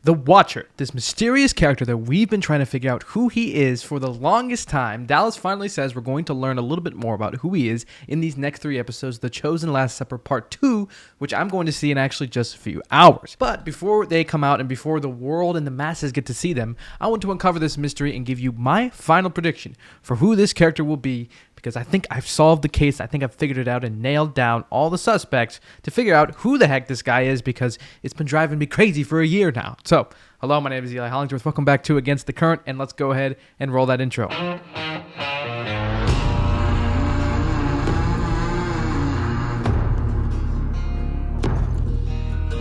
The Watcher, this mysterious character that we've been trying to figure out who he is for the longest time. Dallas finally says we're going to learn a little bit more about who he is in these next 3 episodes, The Chosen Last Supper Part 2, which I'm going to see in actually just a few hours. But before they come out and before the world and the masses get to see them, I want to uncover this mystery and give you my final prediction for who this character will be, because I think I've solved the case. I think I've figured it out and nailed down all the suspects to figure out who the heck this guy is, because it's been driving me crazy for a year now. So, hello, my name is Eli Hollingsworth. Welcome back to Against the Current, and let's go ahead and roll that intro.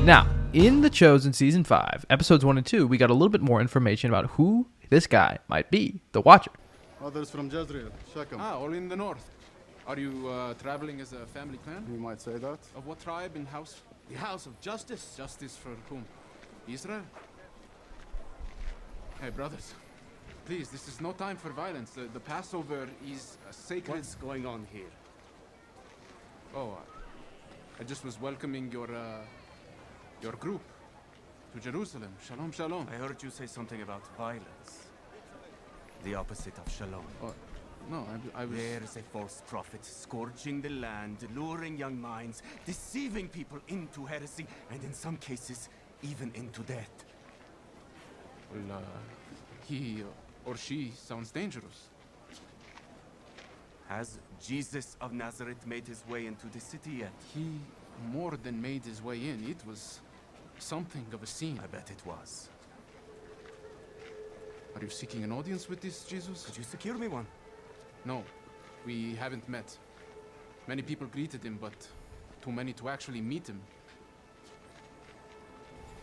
Now, in The Chosen Season 5, Episodes 1 and 2, we got a little bit more information about who this guy might be, the Watcher. Others from Jezreel, Shechem. All in the north. Are you traveling as a family clan? You might say that. Of what tribe and house? The House of Justice. Justice for whom? Israel? Hey, brothers. Please, this is no time for violence. The Passover is a sacred... What's going on here? Oh, I just was welcoming your group to Jerusalem. Shalom, shalom. I heard you say something about violence. The opposite of shalom. Oh, no, I was... There is a false prophet scourging the land, luring young minds, deceiving people into heresy, and in some cases, even into death. Well, he or she sounds dangerous. Has Jesus of Nazareth made his way into the city yet? He more than made his way in. It was something of a scene. I bet it was. Are you seeking an audience with this Jesus? Could you secure me one? No, we haven't met. Many people greeted him, but too many to actually meet him.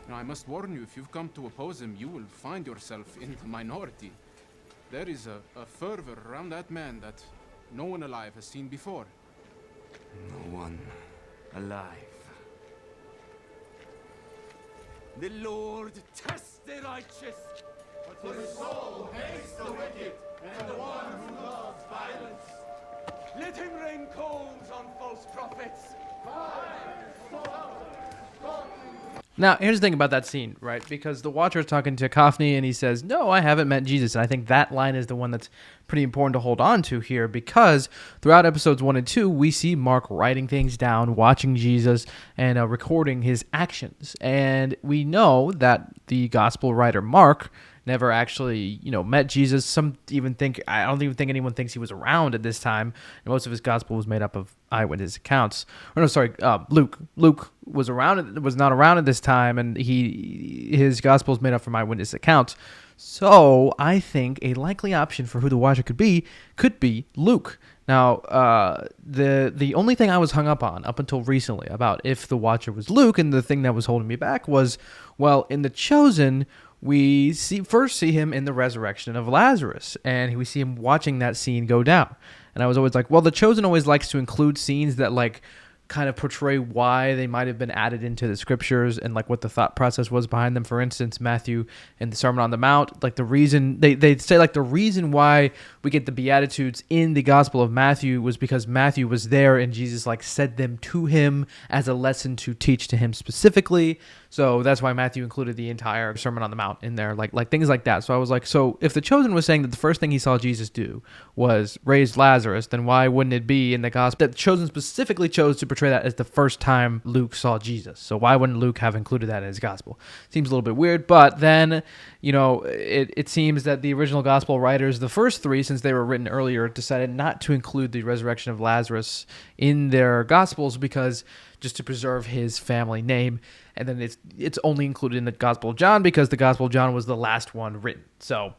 Now, I must warn you, if you've come to oppose him, you will find yourself in the minority. There is a fervor around that man that no one alive has seen before. No one alive. The Lord tests the righteous. For his soul hates the wicked, and the one who loves violence. Let him rain coals on false prophets. Now, here's the thing about that scene, right? Because the Watcher is talking to Kaphni, and he says, no, I haven't met Jesus. And I think that line is the one that's pretty important to hold on to here, because throughout episodes 1 and 2, we see Mark writing things down, watching Jesus, and recording his actions. And we know that the gospel writer Mark never actually, met Jesus. Some even think, I don't even think anyone thinks he was around at this time. And most of his gospel was made up of eyewitness accounts. Luke. Luke was not around at this time, and his gospel is made up from eyewitness accounts. So I think a likely option for who the Watcher could be Luke. Now, the only thing I was hung up on up until recently about if the Watcher was Luke, and the thing that was holding me back was, well, in The Chosen, we first see him in the resurrection of Lazarus, and we see him watching that scene go down. And I was always like, well, The Chosen always likes to include scenes that kind of portray why they might have been added into the scriptures and what the thought process was behind them. For instance, Matthew and the Sermon on the Mount, the reason they say the reason why we get the Beatitudes in the Gospel of Matthew was because Matthew was there and Jesus said them to him as a lesson to teach to him specifically. So that's why Matthew included the entire Sermon on the Mount in there, like things like that. So I was like, so if the Chosen was saying that the first thing he saw Jesus do was raise Lazarus, then why wouldn't it be in the Gospel that the Chosen specifically chose to portray that as the first time Luke saw Jesus? So why wouldn't Luke have included that in his Gospel? Seems a little bit weird, but then, it seems that the original Gospel writers, the first 3, since they were written earlier, decided not to include the resurrection of Lazarus in their Gospels because just to preserve his family name. And then it's only included in the Gospel of John because the Gospel of John was the last one written. So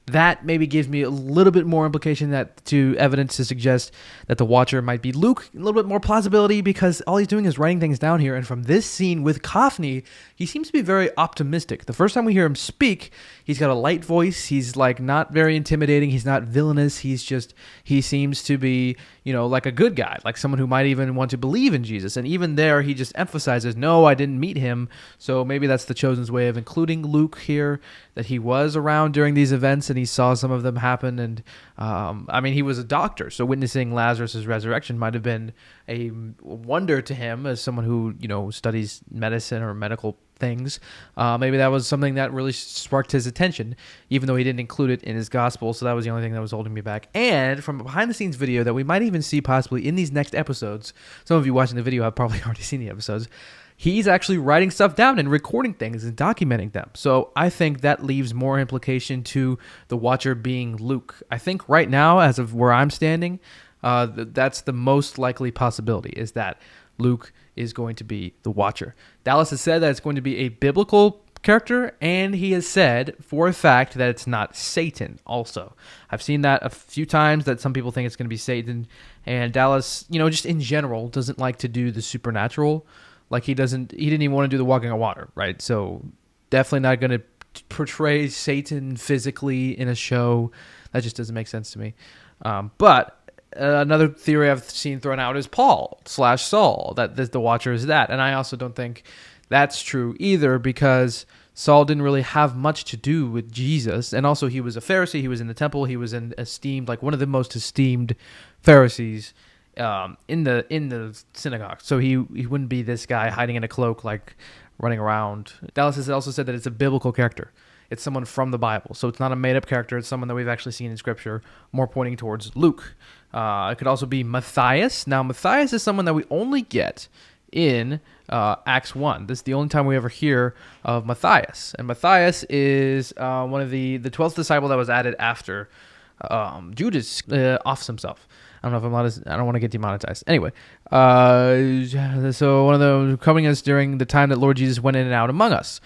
that maybe gives me a little bit more implication to evidence to suggest that the Watcher might be Luke. A little bit more plausibility because all he's doing is writing things down here. And from this scene with Kaphni, he seems to be very optimistic. The first time we hear him speak, he's got a light voice. He's not very intimidating. He's not villainous. He seems to be, like a good guy, like someone who might even want to believe in Jesus. And even there, he just emphasizes, no, I didn't meet him. So maybe that's the Chosen's way of including Luke here, that he was around during these events and he saw some of them happen. And I mean, he was a doctor, so witnessing Lazarus' resurrection might have been a wonder to him as someone who, studies medicine or medical things. Maybe that was something that really sparked his attention, even though he didn't include it in his gospel. So that was the only thing that was holding me back. And from a behind the scenes video that we might even see possibly in these next episodes, some of you watching the video have probably already seen the episodes, he's actually writing stuff down and recording things and documenting them. So I think that leaves more implication to the Watcher being Luke. I think right now, as of where I'm standing, that's the most likely possibility, is that Luke is going to be the Watcher. Dallas has said that it's going to be a biblical character, and he has said for a fact that it's not Satan also. I've seen that a few times, that some people think it's going to be Satan, and Dallas, just in general, doesn't like to do the supernatural. Like he didn't even want to do the walking on water, right? So definitely not going to portray Satan physically in a show. That just doesn't make sense to me. But another theory I've seen thrown out is Paul/Saul, that the Watcher is that. And I also don't think that's true either, because Saul didn't really have much to do with Jesus. And also he was a Pharisee. He was in the temple. He was like one of the most esteemed Pharisees in the synagogue. So he wouldn't be this guy hiding in a cloak, like running around. Dallas has also said that it's a biblical character. It's someone from the Bible. So it's not a made-up character. It's someone that we've actually seen in Scripture, more pointing towards Luke. It could also be Matthias. Now, Matthias is someone that we only get in Acts 1. This is the only time we ever hear of Matthias. And Matthias is one of the 12th disciple that was added after Judas offs himself. I don't know if I'm allowed to, I don't want to get demonetized. Anyway, so one of them coming us during the time that Lord Jesus went in and out among us.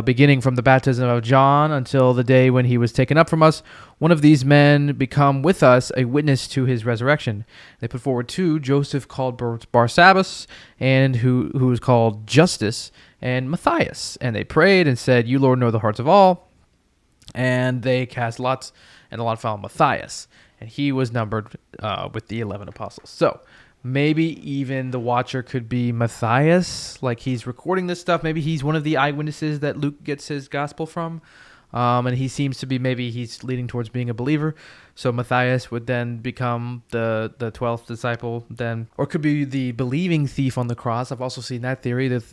Beginning from the baptism of John until the day when he was taken up from us, one of these men become with us a witness to his resurrection. They put forward two, Joseph called Barsabbas, and who was called Justus, and Matthias. And they prayed and said, "You, Lord, know the hearts of all." And they cast lots, and the lot fell on Matthias. And he was numbered with the 11 apostles. So maybe even the Watcher could be Matthias, like he's recording this stuff. Maybe he's one of the eyewitnesses that Luke gets his gospel from. And he seems to be, maybe he's leading towards being a believer. So Matthias would then become the 12th disciple then. Or could be the believing thief on the cross. I've also seen that theory, that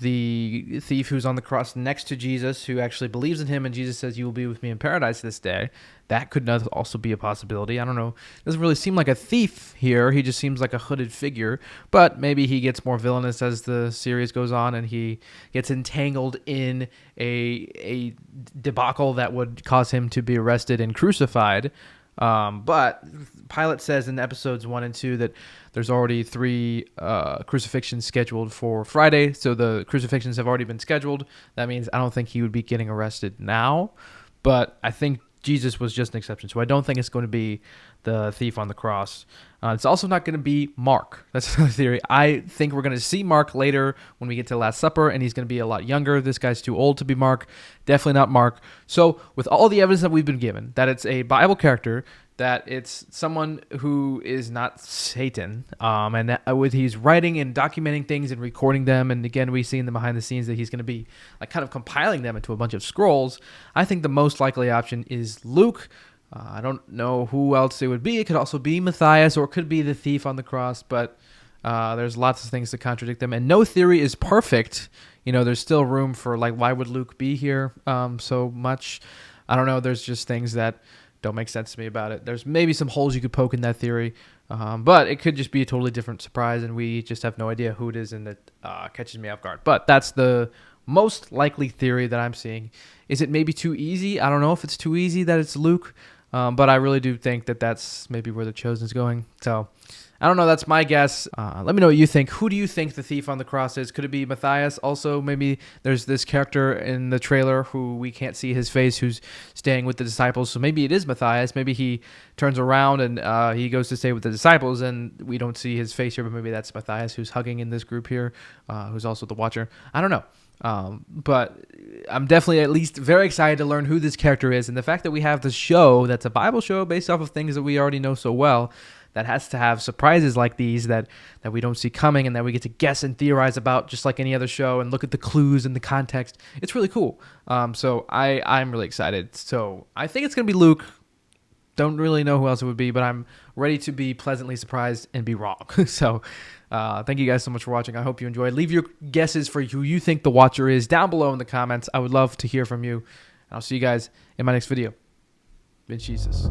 the thief who's on the cross next to Jesus, who actually believes in him, and Jesus says, "You will be with me in paradise this day." That could also be a possibility. I don't know. It doesn't really seem like a thief here. He just seems like a hooded figure. But maybe he gets more villainous as the series goes on, and he gets entangled in a debacle that would cause him to be arrested and crucified. But Pilate says in episodes 1 and 2 that there's already 3 crucifixions scheduled for Friday. So the crucifixions have already been scheduled. That means I don't think he would be getting arrested now. But I think Jesus was just an exception. So I don't think it's going to be the thief on the cross. It's also not going to be Mark. That's another theory. I think we're going to see Mark later when we get to Last Supper, and he's going to be a lot younger. This guy's too old to be Mark. Definitely not Mark. So with all the evidence that we've been given, that it's a Bible character, that it's someone who is not Satan, and that with he's writing and documenting things and recording them, and again we see in the behind the scenes that he's going to be like kind of compiling them into a bunch of scrolls. I think the most likely option is Luke. I don't know who else it would be. It could also be Matthias, or it could be the thief on the cross, but there's lots of things to contradict them, and no theory is perfect. There's still room for, like, why would Luke be here so much? I don't know. There's just things that don't make sense to me about it. There's maybe some holes you could poke in that theory, but it could just be a totally different surprise, and we just have no idea who it is, and it catches me off guard. But that's the most likely theory that I'm seeing. Is it maybe too easy? I don't know if it's too easy that it's Luke. But I really do think that that's maybe where the Chosen's going. So I don't know. That's my guess. Let me know what you think. Who do you think the thief on the cross is? Could it be Matthias? Also, maybe there's this character in the trailer who we can't see his face, who's staying with the disciples. So maybe it is Matthias. Maybe he turns around and he goes to stay with the disciples, and we don't see his face here. But maybe that's Matthias, who's hugging in this group here, who's also the Watcher. I don't know. But I'm definitely at least very excited to learn who this character is, and the fact that we have this show that's a Bible show based off of things that we already know so well that has to have surprises like these that we don't see coming and that we get to guess and theorize about just like any other show and look at the clues and the context. It's really cool. So I'm really excited. So I think it's going to be Luke. Don't really know who else it would be, but I'm ready to be pleasantly surprised and be wrong. So thank you guys so much for watching. I hope you enjoyed. Leave your guesses for who you think the Watcher is down below in the comments. I would love to hear from you. I'll see you guys in my next video. Ben Jesus.